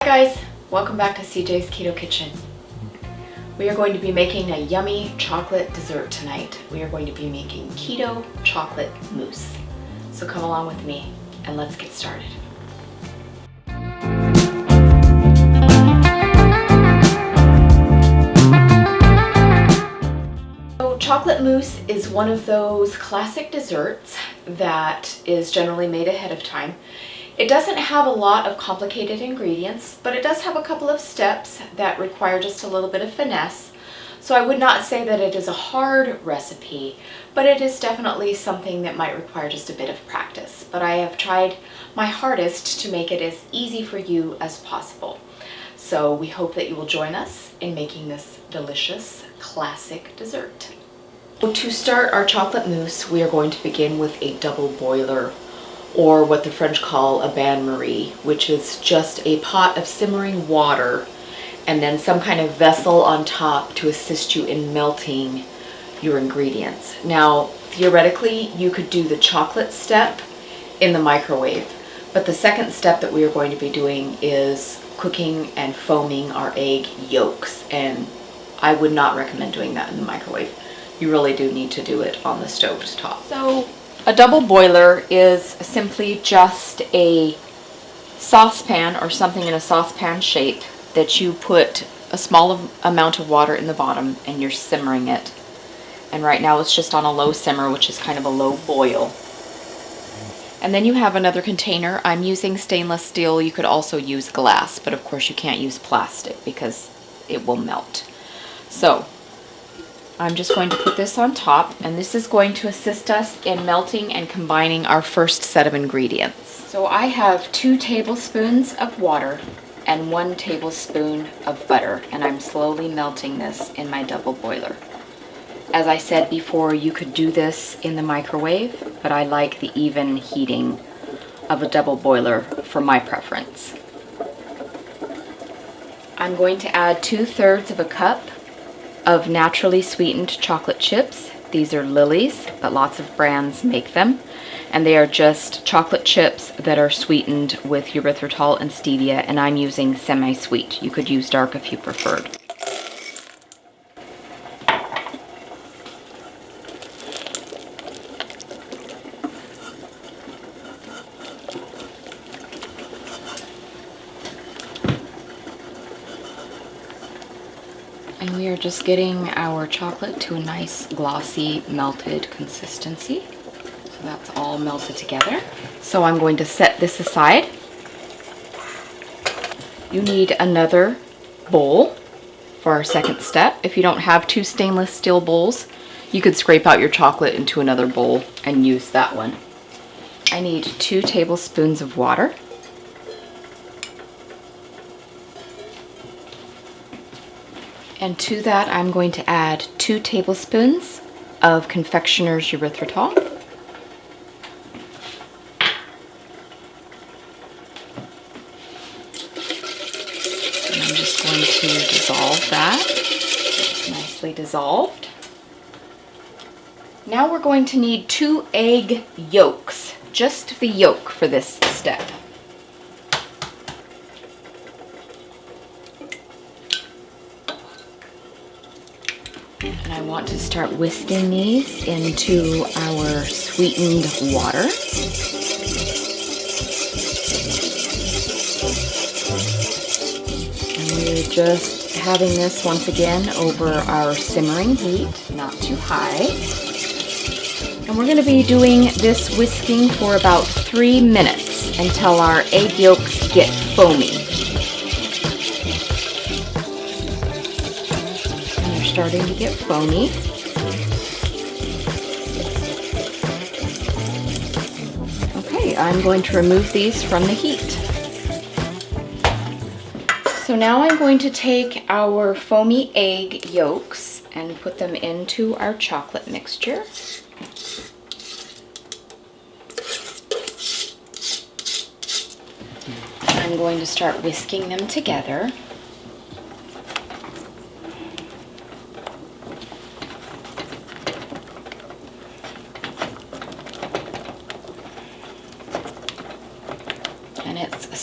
Hi guys, welcome back to CJ's Keto Kitchen. We are going to be making a yummy chocolate dessert tonight. We are going to be making Keto Chocolate Mousse. So come along with me and let's get started. So chocolate mousse is one of those classic desserts that is generally made ahead of time. It doesn't have a lot of complicated ingredients, but it does have a couple of steps that require just a little bit of finesse. So I would not say that it is a hard recipe, but it is definitely something that might require just a bit of practice. But I have tried my hardest to make it as easy for you as possible. So we hope that you will join us in making this delicious classic dessert. So to start our chocolate mousse, we are going to begin with a double boiler, or what the French call a bain-marie, which is just a pot of simmering water and then some kind of vessel on top to assist you in melting your ingredients. Now, theoretically, you could do the chocolate step in the microwave, but the second step that we are going to be doing is cooking and foaming our egg yolks, and I would not recommend doing that in the microwave. You really do need to do it on the stove top. So a double boiler is simply just a saucepan or something in a saucepan shape that you put a small amount of water in the bottom and you're simmering it. And right now it's just on a low simmer, which is kind of a low boil. And then you have another container. I'm using stainless steel. You could also use glass, but of course you can't use plastic because it will melt. So I'm just going to put this on top, and this is going to assist us in melting and combining our first set of ingredients. So I have 2 tablespoons of water and 1 tablespoon of butter, and I'm slowly melting this in my double boiler. As I said before, you could do this in the microwave, but I like the even heating of a double boiler for my preference. I'm going to add 2/3 of a cup of naturally sweetened chocolate chips. These are Lily's, but lots of brands make them. And they are just chocolate chips that are sweetened with erythritol and stevia, and I'm using semi-sweet. You could use dark if you preferred. And we are just getting our chocolate to a nice glossy melted consistency. So that's all melted together. So I'm going to set this aside. You need another bowl for our second step. If you don't have 2 stainless steel bowls, you could scrape out your chocolate into another bowl and use that one. I need 2 tablespoons of water. And to that, I'm going to add 2 tablespoons of confectioner's erythritol. And I'm just going to dissolve that. It's nicely dissolved. Now we're going to need 2 egg yolks, just the yolk for this step. And I want to start whisking these into our sweetened water. And we're just having this once again over our simmering heat, not too high. And we're going to be doing this whisking for about 3 minutes until our egg yolks get foamy. Starting to get foamy. Okay, I'm going to remove these from the heat. So now I'm going to take our foamy egg yolks and put them into our chocolate mixture. I'm going to start whisking them together.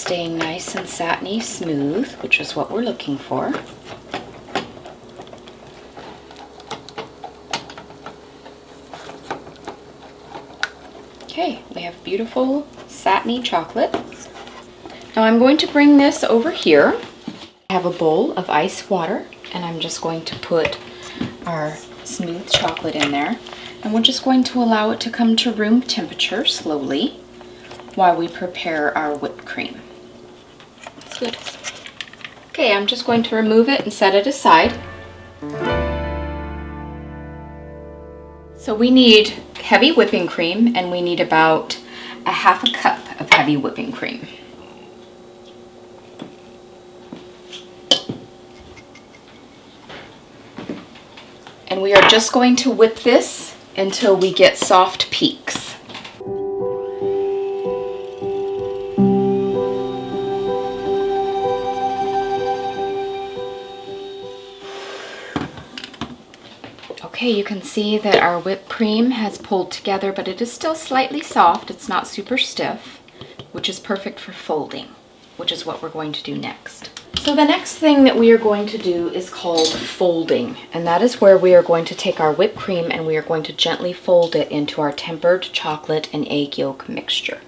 staying nice and satiny smooth, which is what we're looking for. Okay, we have beautiful satiny chocolate. Now I'm going to bring this over here. I have a bowl of ice water, and I'm just going to put our smooth chocolate in there. And we're just going to allow it to come to room temperature slowly while we prepare our whipped cream. That's good. Okay, I'm just going to remove it and set it aside. So we need heavy whipping cream, and we need about a half a cup of heavy whipping cream. And we are just going to whip this until we get soft peaks. Okay, you can see that our whipped cream has pulled together, but it is still slightly soft. It's not super stiff, which is perfect for folding, which is what we're going to do next. So the next thing that we are going to do is called folding, and that is where we are going to take our whipped cream and we are going to gently fold it into our tempered chocolate and egg yolk mixture.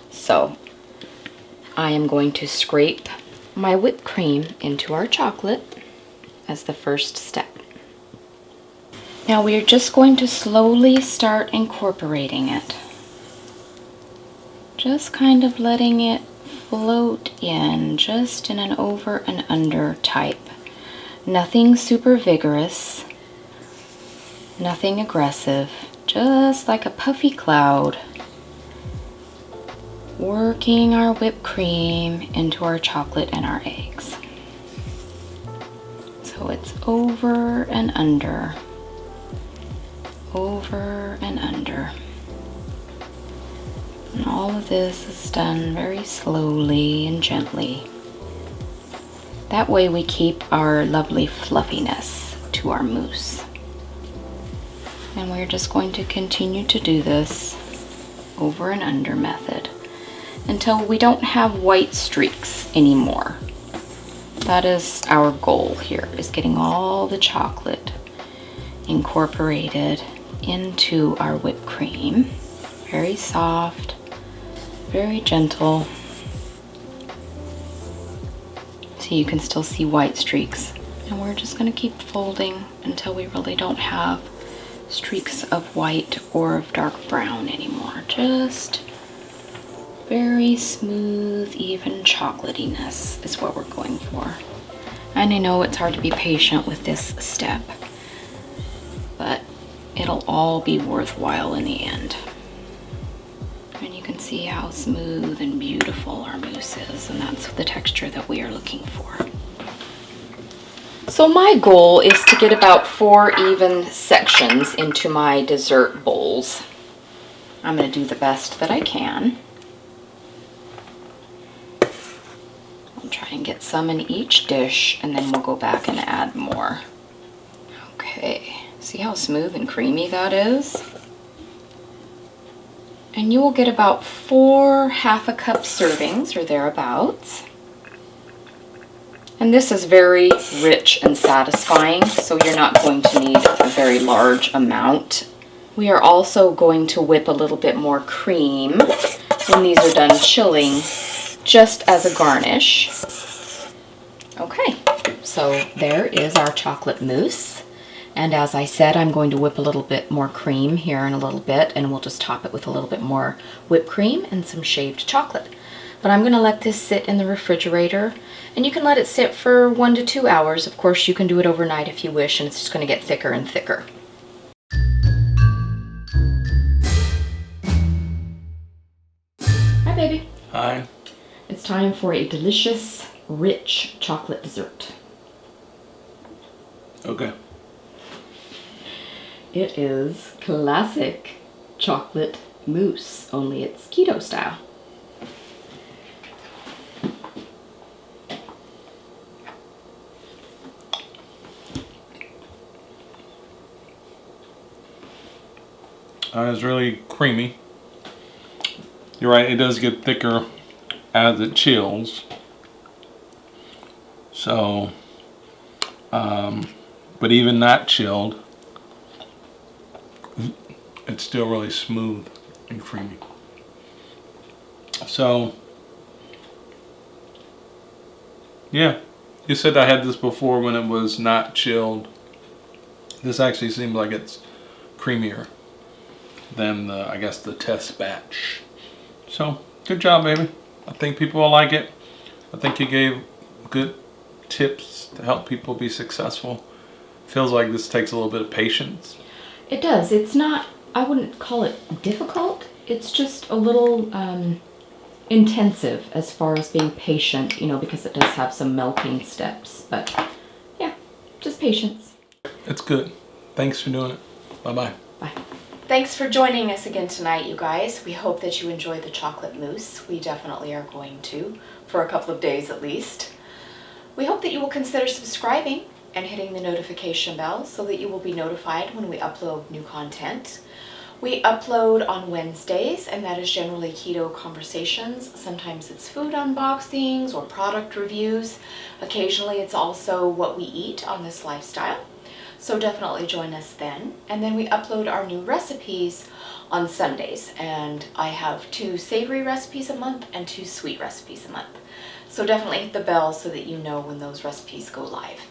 So I am going to scrape my whipped cream into our chocolate as the first step. Now we are just going to slowly start incorporating it. Just kind of letting it float in, just in an over and under type. Nothing super vigorous, nothing aggressive, just like a puffy cloud. Working our whipped cream into our chocolate and our eggs. So it's over and under. Over and under. And all of this is done very slowly and gently. That way we keep our lovely fluffiness to our mousse. And we're just going to continue to do this over and under method until we don't have white streaks anymore. That is our goal here, is getting all the chocolate incorporated into our whipped cream. Very soft, very gentle. So you can still see white streaks. And we're just going to keep folding until we really don't have streaks of white or of dark brown anymore. Just very smooth, even chocolatiness is what we're going for. And I know it's hard to be patient with this step, but it'll all be worthwhile in the end. And you can see how smooth and beautiful our mousse is, and that's the texture that we are looking for. So my goal is to get about 4 even sections into my dessert bowls. I'm going to do the best that I can. I'll try and get some in each dish, and then we'll go back and add more. Okay. See how smooth and creamy that is? And you will get about 4 half-a-cup servings or thereabouts. And this is very rich and satisfying, so you're not going to need a very large amount. We are also going to whip a little bit more cream when these are done chilling, just as a garnish. Okay, so there is our chocolate mousse. And as I said, I'm going to whip a little bit more cream here in a little bit, and we'll just top it with a little bit more whipped cream and some shaved chocolate. But I'm going to let this sit in the refrigerator, and you can let it sit for 1 to 2 hours. Of course, you can do it overnight if you wish, and it's just going to get thicker and thicker. Hi, baby. Hi. It's time for a delicious, rich chocolate dessert. Okay. It is classic chocolate mousse, only it's keto style. It's really creamy. You're right, it does get thicker as it chills. So, but even not chilled, it's still really smooth and creamy. So, yeah, you said I had this before when it was not chilled. This actually seems like it's creamier than I guess the test batch. So, good job, baby. I think people will like it. I think you gave good tips to help people be successful. Feels like this takes a little bit of patience. It does. It's not, I wouldn't call it difficult. It's just a little intensive as far as being patient, you know, because it does have some melting steps. But yeah, just patience. It's good. Thanks for doing it. Bye-bye. Bye. Thanks for joining us again tonight, you guys. We hope that you enjoyed the chocolate mousse. We definitely are going to, for a couple of days at least. We hope that you will consider subscribing and hitting the notification bell so that you will be notified when we upload new content. We upload on Wednesdays, and that is generally keto conversations. Sometimes it's food unboxings or product reviews. Occasionally it's also what we eat on this lifestyle. So definitely join us then. And then we upload our new recipes on Sundays, and I have 2 savory recipes a month and 2 sweet recipes a month. So definitely hit the bell so that you know when those recipes go live.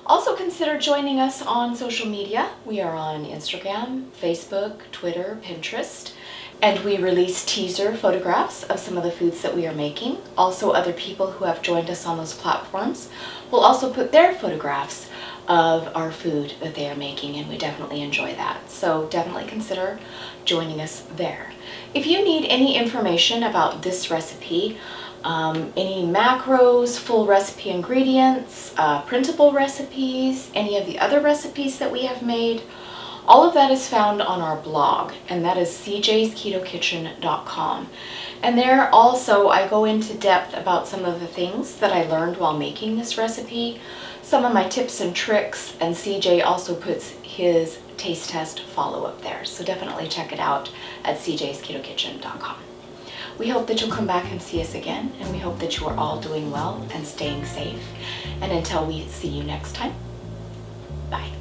Also consider joining us on social media. We are on Instagram, Facebook, Twitter, Pinterest, and we release teaser photographs of some of the foods that we are making. Also, other people who have joined us on those platforms will also put their photographs of our food that they are making, and we definitely enjoy that. So definitely consider joining us there. If you need any information about this recipe, any macros, full recipe ingredients, printable recipes, any of the other recipes that we have made, all of that is found on our blog, and that is CJsKetoKitchen.com. And there also I go into depth about some of the things that I learned while making this recipe, some of my tips and tricks, and CJ also puts his taste test follow-up there. So definitely check it out at CJsKetoKitchen.com. We hope that you'll come back and see us again, and we hope that you are all doing well and staying safe. And until we see you next time, bye.